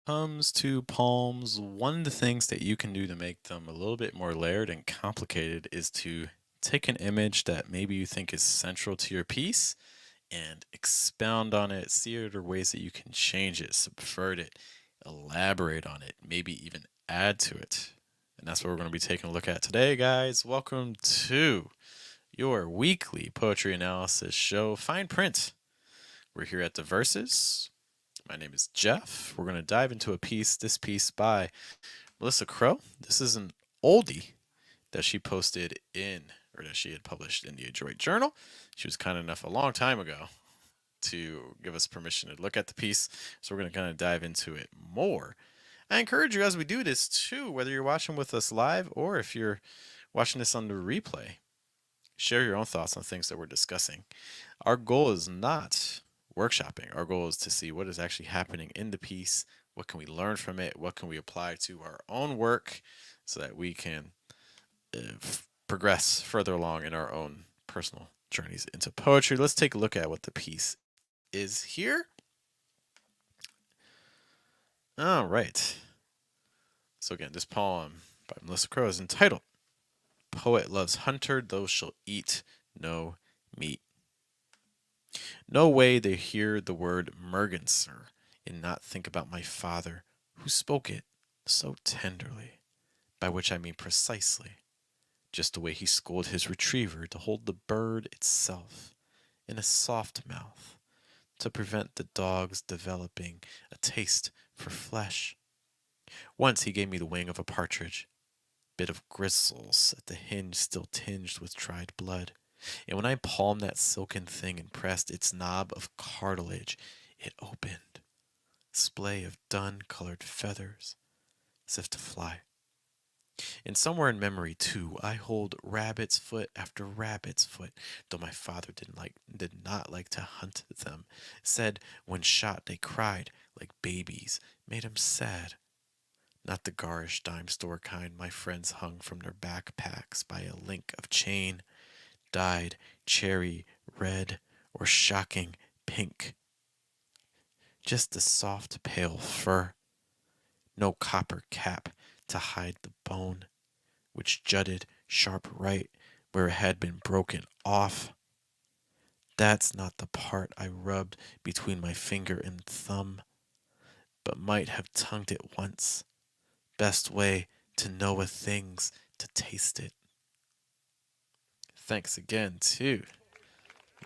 Comes to poems, one of the things that you can do to make them a little bit more layered and complicated is to take an image that maybe you think is central to your piece and expound on it, see are there ways that you can change it, subvert it, elaborate on it, maybe even add to it. And that's what we're going to be taking a look at today, guys. Welcome to your weekly poetry analysis show, Fine Print. We're here at the Verses. My name is Jeff. We're going to dive into this piece by Melissa Crow. This is an oldie that she posted or that she had published in the Adroit Journal. She was kind enough a long time ago to give us permission to look at the piece, so we're going to kind of dive into it more. I encourage you as we do this too, whether you're watching with us live or if you're watching this on the replay, share your own thoughts on things that we're discussing. Our goal is not workshopping. Our goal is to see what is actually happening in the piece, what can we learn from it, what can we apply to our own work so that we can progress further along in our own personal journeys into poetry. Let's take a look at what the piece is here. All right. So again, this poem by Melissa Crow is entitled Poet Loves Hunter, Those Shall Eat No Meat. No way they hear the word Merganser and not think about my father, who spoke it so tenderly, by which I mean precisely just the way he schooled his retriever to hold the bird itself in a soft mouth, to prevent the dog's developing a taste for flesh. Once he gave me the wing of a partridge, bit of gristles at the hinge still tinged with dried blood. And when I palmed that silken thing and pressed its knob of cartilage, it opened, splay of dun-colored feathers, as if to fly. And somewhere in memory, too, I hold rabbit's foot after rabbit's foot, though my father did not like to hunt them. Said when shot they cried like babies, made him sad. Not the garish dime store kind my friends hung from their backpacks by a link of chain, dyed cherry red or shocking pink. Just the soft pale fur, no copper cap to hide the bone, which jutted sharp right where it had been broken off. That's not the part I rubbed between my finger and thumb, but might have tongued it once. Best way to know a thing's to taste it. Thanks again to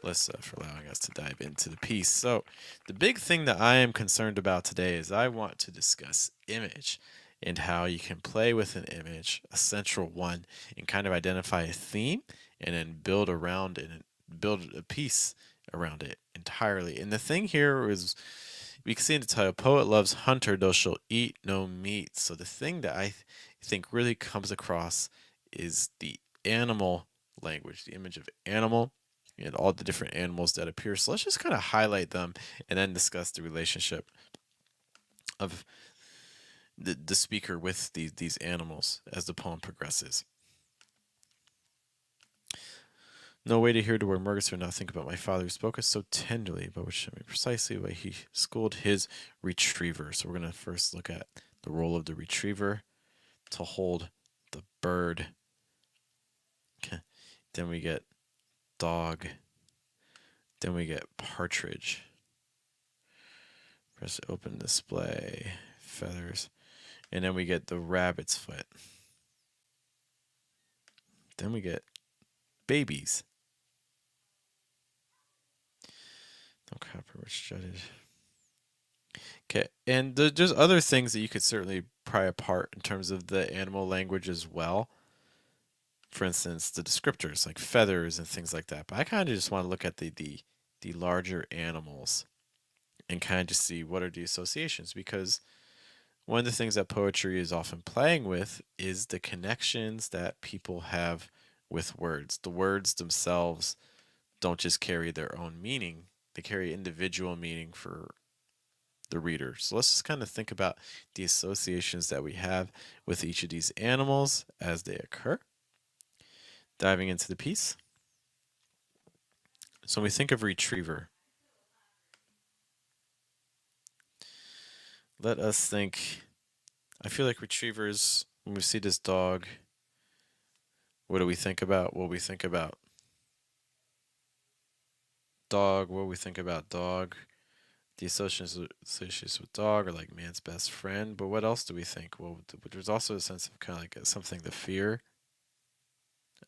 Melissa for allowing us to dive into the piece. So, the big thing that I am concerned about today is I want to discuss image and how you can play with an image, a central one, and kind of identify a theme and then build around it and build a piece around it entirely. And the thing here is we can see in the title, Poet Loves Hunter, Though Shall Eat No Meat. So the thing that I think really comes across is the animal language, the image of animal and all the different animals that appear. So let's just kind of highlight them and then discuss the relationship of the speaker with these animals as the poem progresses. No way to hear the word Murgus or not think about my father who spoke us so tenderly, but which I mean precisely the way he schooled his retriever. So we're going to first look at the role of the retriever to hold the bird. Okay. Then we get dog. Then we get partridge. Press open display, feathers. And then we get the rabbit's foot. Then we get babies. No copper which jutted. Okay, and there's other things that you could certainly pry apart in terms of the animal language as well. For instance, the descriptors like feathers and things like that. But I kind of just want to look at the larger animals and kind of just see what are the associations, because one of the things that poetry is often playing with is the connections that people have with words. The words themselves don't just carry their own meaning, they carry individual meaning for the reader. So let's just kind of think about the associations that we have with each of these animals as they occur. Diving into the piece. So when we think of retriever, Let us think. I feel like retrievers, when we see this dog, what do we think about? What we think about dog, what we think about dog. The associations with dog are like man's best friend, but what else do we think? Well, there's also a sense of kind of like something to fear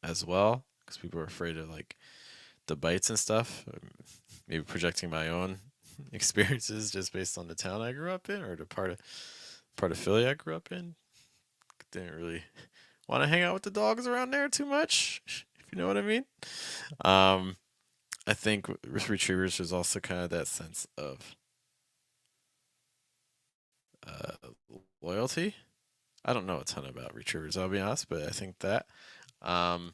as well, because people are afraid of like the bites and stuff. Maybe projecting my own experiences just based on the town I grew up in or the part of Philly I grew up in. Didn't really want to hang out with the dogs around there too much, if you know what I mean. Um, I think with retrievers, there's also kind of that sense of uh, loyalty. I don't know a ton about retrievers, I'll be honest, but I think that. Um,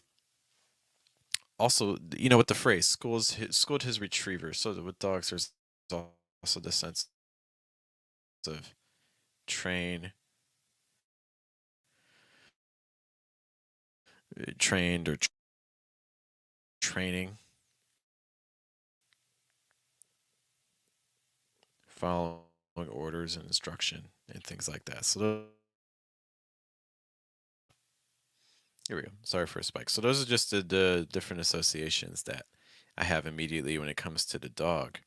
Also, with the phrase schooled his retriever. So with dogs, there's also the sense of train, trained or training, following orders and instruction and things like that. So here we go. Sorry for a spike. So those are just the different associations that I have immediately when it comes to the dog.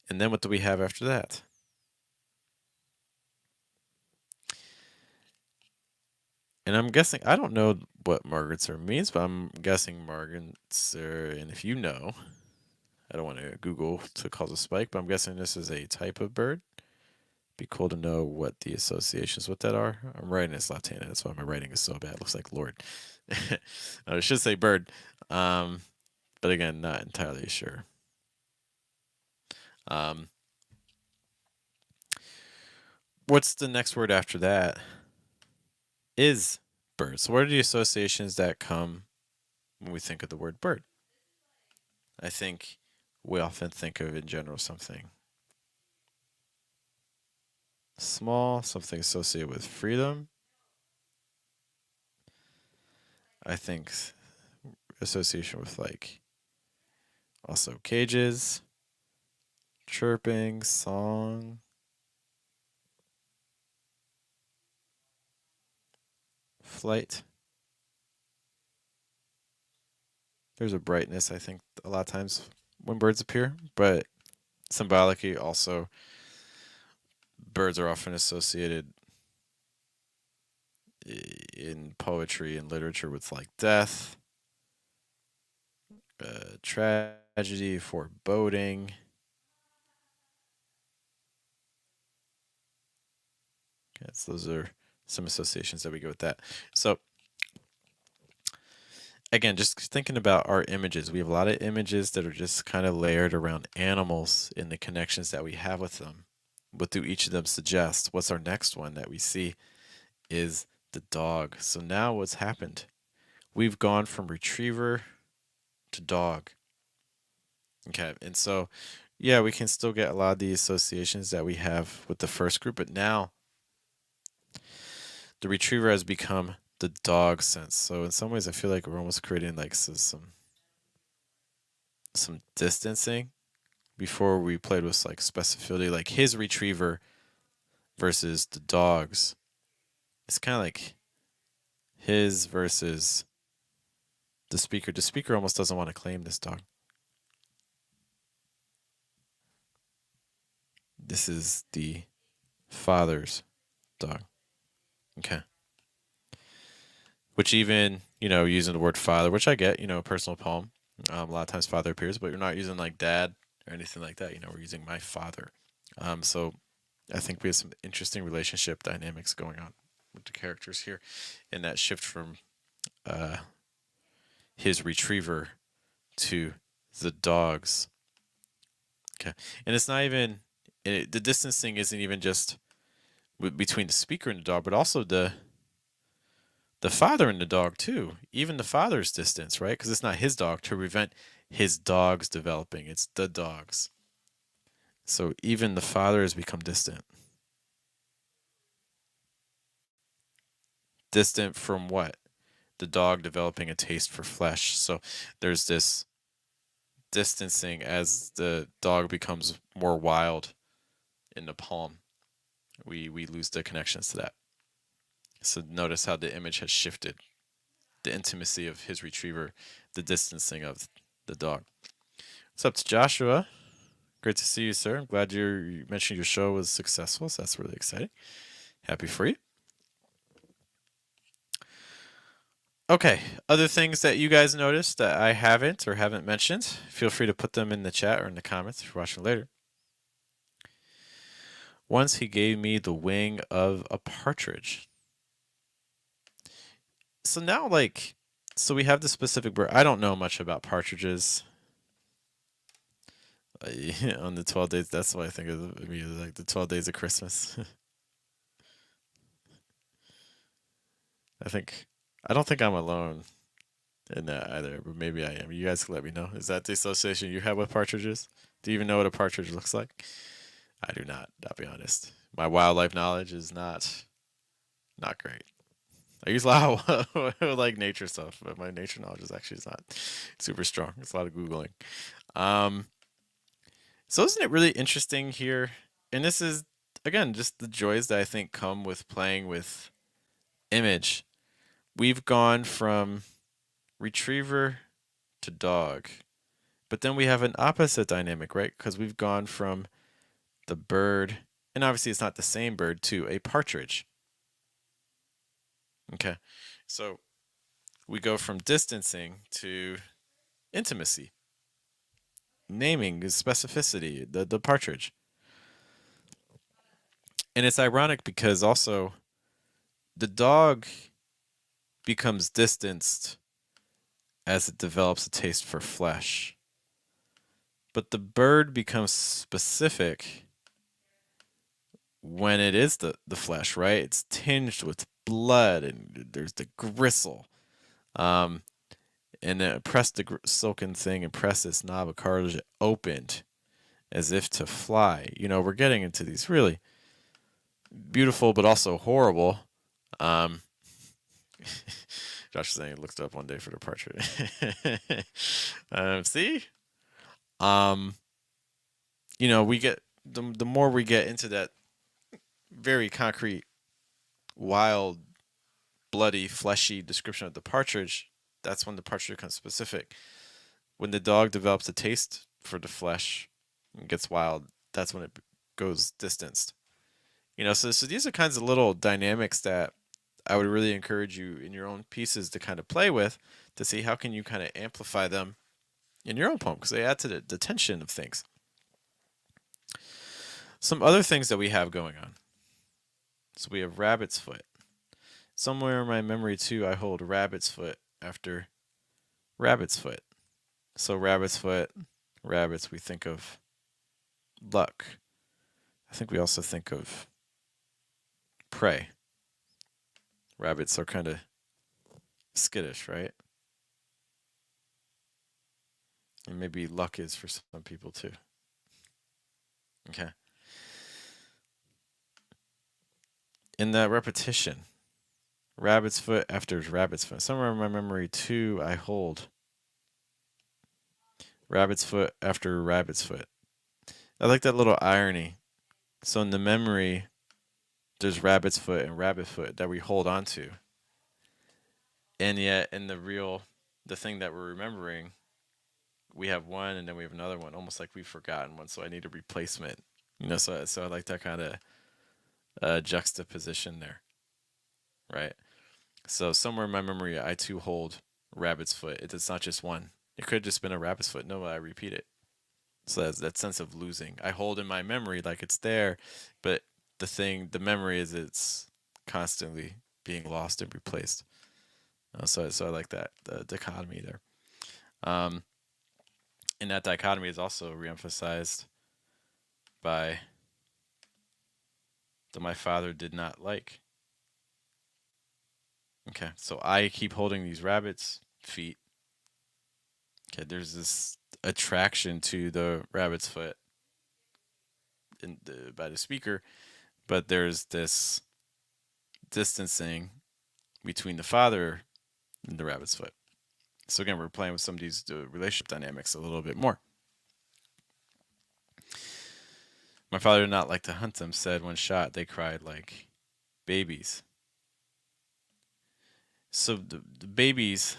And then what do we have after that? And I'm guessing I don't know what Margaret's means, but I'm guessing Margaret's and if you know, I don't want to Google to cause a spike, but I'm guessing this is a type of bird. Be cool to know what the associations with that are. I'm writing this left-handed, that's why my writing is so bad. It looks like Lord. I should say bird, but again, not entirely sure. Um, what's the next word after that? Is bird. So what are the associations that come when we think of the word bird? I think we often think of in general something small, something associated with freedom. I think association with like also cages, chirping, song, flight. There's a brightness, I think, a lot of times when birds appear, but symbolically also birds are often associated in poetry and literature with like death, tragedy, foreboding. Yes, those are some associations that we go with that. So again, just thinking about our images, we have a lot of images that are just kind of layered around animals in the connections that we have with them. What do each of them suggest? What's our next one that we see is the dog. So now what's happened? We've gone from retriever to dog. Okay, and so yeah, we can still get a lot of the associations that we have with the first group, but now the retriever has become the dog sense. So in some ways, I feel like we're almost creating like some distancing before we played with like specificity, like his retriever versus the dog's. It's kind of like his versus the speaker. The speaker almost doesn't want to claim this dog. This is the father's dog. Okay. Which even, using the word father, which I get, personal poem. A lot of times father appears, but you're not using like dad or anything like that. We're using my father. So I think we have some interesting relationship dynamics going on with the characters here in that shift from uh, his retriever to the dog's. Okay. And it's not even, the distancing isn't even just between the speaker and the dog, but also the father and the dog too. Even the father's distance, right? Because it's not his dog to prevent his dogs developing. It's the dogs. So even the father has become distant. Distant from what? The dog developing a taste for flesh. So there's this distancing as the dog becomes more wild in the poem. we lose the connections to that. So notice how the image has shifted, the intimacy of his retriever, the distancing of the dog. What's up to Joshua? Great to see you, sir. I'm glad you mentioned your show was successful, so that's really exciting. Happy for you. Okay, other things that you guys noticed that I haven't or haven't mentioned, feel free to put them in the chat or in the comments if you're watching later. Once he gave me the wing of a partridge. So now, so we have the specific bird. I don't know much about partridges. On the 12 days, that's what I think of immediately, like the 12 days of Christmas. I don't think I'm alone in that either, but maybe I am. You guys can let me know. Is that the association you have with partridges? Do you even know what a partridge looks like? I do not. I'll be honest. My wildlife knowledge is not great. I use a lot of like nature stuff, but my nature knowledge is actually not super strong. It's a lot of googling. Um, so isn't it really interesting here? And this is again just the joys that I think come with playing with image. We've gone from retriever to dog, but then we have an opposite dynamic, right? Because we've gone from the bird, and obviously it's not the same bird, to a partridge. Okay, so we go from distancing to intimacy, naming, specificity, the partridge. And it's ironic because also the dog becomes distanced as it develops a taste for flesh. But the bird becomes specific when it is the flesh, right? It's tinged with blood and there's the gristle. And then press the silken thing and press this knob of cartilage opened as if to fly. We're getting into these really beautiful but also horrible. Josh is saying he looked up one day for the partridge. See? We get the more we get into that very concrete, wild, bloody, fleshy description of the partridge, that's when the partridge becomes specific. When the dog develops a taste for the flesh and gets wild, that's when it goes distanced. So these are kinds of little dynamics that I would really encourage you in your own pieces to kind of play with to see how can you kind of amplify them in your own poem because they add to the tension of things. Some other things that we have going on. So we have rabbit's foot. Somewhere in my memory too, I hold rabbit's foot after rabbit's foot. So rabbit's foot, rabbits, we think of luck. I think we also think of prey. Rabbits are kind of skittish, right? And maybe luck is for some people too. Okay. In that repetition, rabbit's foot after rabbit's foot. Somewhere in my memory too, I hold rabbit's foot after rabbit's foot. I like that little irony. So in the memory, there's rabbit's foot and rabbit foot that we hold on to. And yet in the thing that we're remembering, we have one and then we have another one, almost like we've forgotten one. So I need a replacement. So I like that kind of juxtaposition there, right? So somewhere in my memory, I too hold rabbit's foot. It's not just one. It could have just been a rabbit's foot. No, I repeat it. So that's that sense of losing. I hold in my memory like it's there, but the memory is it's constantly being lost and replaced. So I like that the dichotomy there. And that dichotomy is also reemphasized by that my father did not like. Okay, so I keep holding these rabbit's feet. Okay, there's this attraction to the rabbit's foot by the speaker, but there's this distancing between the father and the rabbit's foot. So again, we're playing with some of these relationship dynamics a little bit more. My father did not like to hunt them, said when shot they cried like babies. So the babies,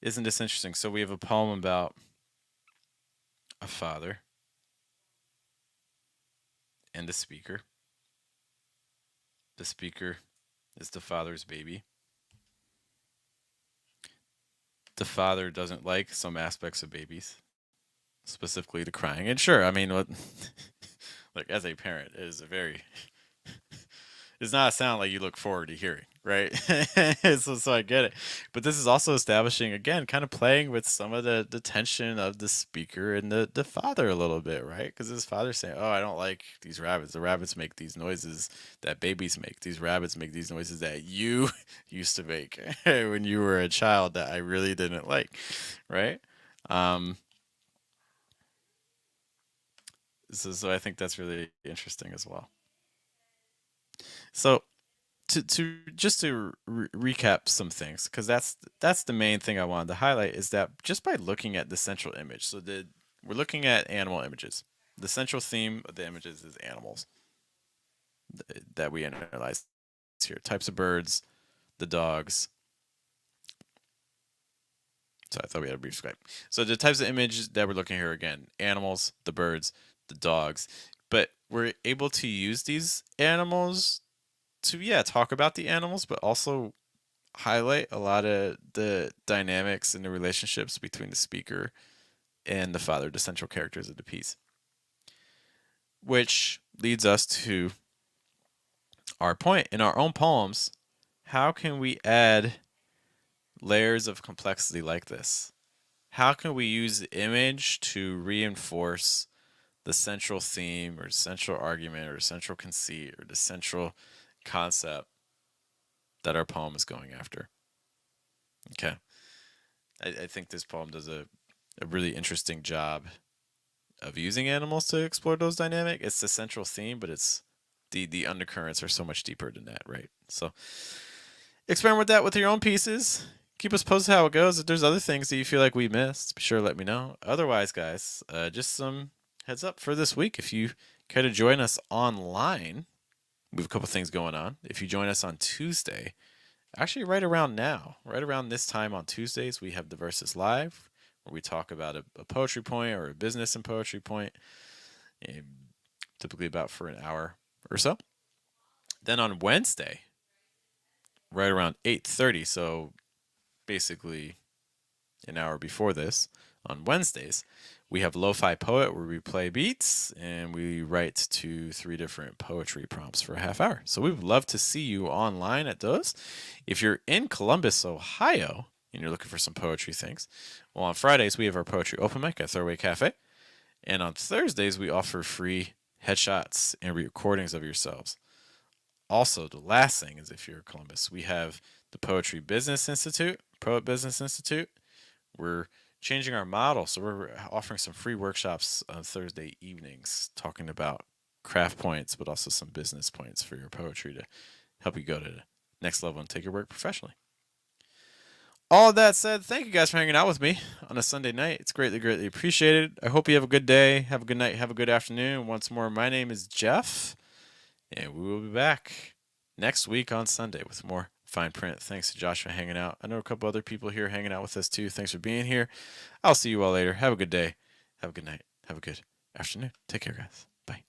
isn't this interesting? So we have a poem about a father and the speaker. The speaker is the father's baby. The father doesn't like some aspects of babies, specifically the crying. And sure, I mean, what, like as a parent, it is a very does not sound like you look forward to hearing, right? So I get it. But this is also establishing, again, kind of playing with some of the tension of the speaker and the father a little bit, right? Because his father's saying, oh, I don't like these rabbits. The rabbits make these noises that babies make. These rabbits make these noises that you used to make when you were a child that I really didn't like, right? Um, so I think that's really interesting as well. So to just to recap some things, because that's the main thing I wanted to highlight, is that just by looking at the central image, so we're looking at animal images. The central theme of the images is animals that we analyze here. Types of birds, the dogs. So I thought we had a brief Skype. So the types of images that we're looking here, again, animals, the birds, the dogs. But we're able to use these animals to, yeah, talk about the animals, but also highlight a lot of the dynamics and the relationships between the speaker and the father, the central characters of the piece. Which leads us to our point. In our own poems, how can we add layers of complexity like this? How can we use the image to reinforce the central theme or central argument or central conceit or the central concept that our poem is going after? Okay. I think this poem does a really interesting job of using animals to explore those dynamics. It's the central theme, but it's the undercurrents are so much deeper than that, right? So experiment with that with your own pieces. Keep us posted how it goes. If there's other things that you feel like we missed, be sure to let me know. Otherwise, guys, just some heads up for this week. If you care to join us online, we have a couple things going on. If you join us on Tuesday, actually right around now, right around this time on Tuesdays, we have the Versus Live, where we talk about a poetry point or a business and poetry point, typically about for an hour or so. Then on Wednesday, right around 8:30, so basically an hour before this, on Wednesdays, we have Lo-Fi Poet, where we play beats and we write 3 different poetry prompts for a half hour. So we would love to see you online at those. If you're in Columbus, Ohio, and you're looking for some poetry things, well, on Fridays we have our poetry open mic at Throwaway Cafe, and on Thursdays we offer free headshots and recordings of yourselves. Also, the last thing is, if you're in Columbus, we have the Poetry Business Institute, Poet Business Institute. We're changing our model, so we're offering some free workshops on Thursday evenings talking about craft points, but also some business points for your poetry to help you go to the next level and take your work professionally. All of that said, thank you guys for hanging out with me on a Sunday night. It's greatly, greatly appreciated. I hope you have a good day, have a good night, have a good afternoon. Once more, my name is Jeff, and we will be back next week on Sunday with more fine print. Thanks to Josh for hanging out. I know a couple other people here hanging out with us too. Thanks for being here. I'll see you all later. Have a good day. Have a good night. Have a good afternoon. Take care, guys.